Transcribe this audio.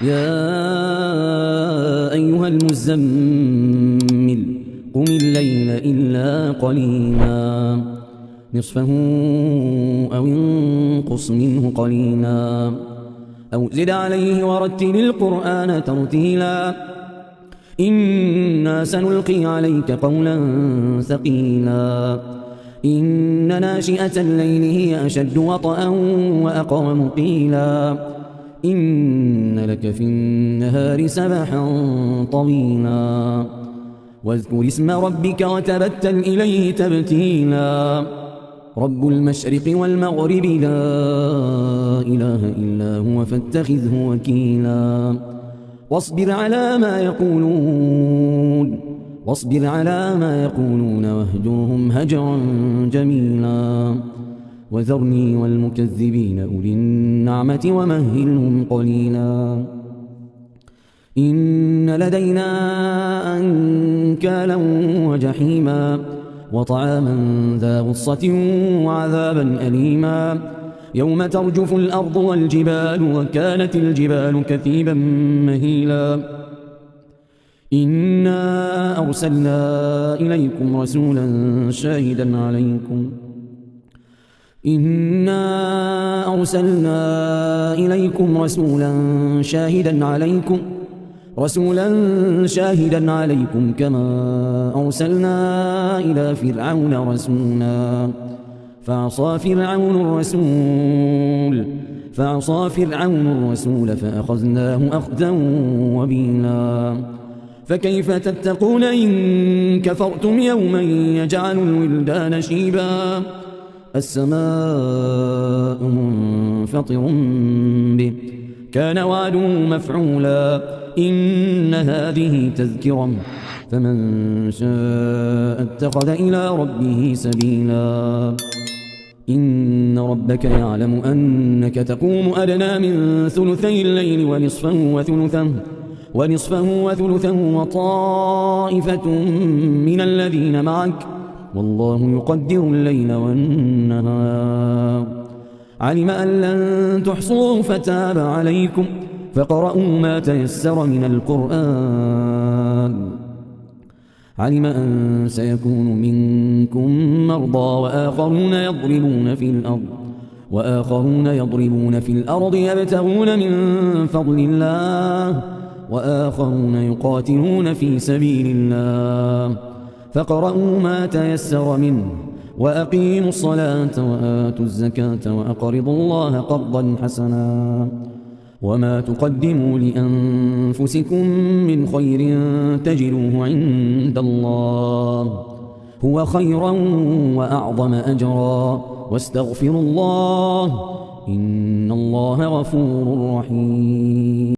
يا أيها المزمل قم الليل إلا قليلا نصفه أو انقص منه قليلا أو زد عليه ورتل القرآن ترتيلا إنا سنلقي عليك قولا ثقيلا إن ناشئة الليل هي أشد وطئا وأقوم قيلا إن لك في النهار سبحا طويلا واذكر اسم ربك وتبتل إليه تبتيلا رب المشرق والمغرب لا إله إلا هو فاتخذه وكيلا واصبر على ما يقولون واهجرهم هجرا جميلا وذرني والمكذبين أولي النعمة ومهلهم قليلا إن لدينا أنكالا وجحيما وطعاما ذا غصة وعذابا أليما يوم ترجف الأرض والجبال وكانت الجبال كثيبا مهيلا إنا أرسلنا إليكم رسولا شاهدا عليكم كما أرسلنا إلى فرعون رسولا فعصى فرعون الرسول فأخذناه أخذا وبيلا فكيف تتقون إن كفرتم يوما يجعل الولدان شيبا السماء منفطر به كان وعده مفعولا إن هذه تذكرة فمن شاء اتخذ إلى ربه سبيلا إن ربك يعلم أنك تقوم أدنى من ثلثي الليل ونصفه وثلثه وطائفة من الذين معك والله يقدر الليل والنهار علم أن لن تحصوه فتاب عليكم فاقرؤوا ما تيسر من القرآن علم أن سيكون منكم مرضى وآخرون يضربون في الأرض يبتغون من فضل الله وآخرون يقاتلون في سبيل الله فاقرؤوا ما تيسر منه وأقيموا الصلاة وآتوا الزكاة وأقرضوا الله قرضا حسنا وما تقدموا لأنفسكم من خير تجدوه عند الله هو خيرا وأعظم أجرا واستغفروا الله إن الله غفور رحيم.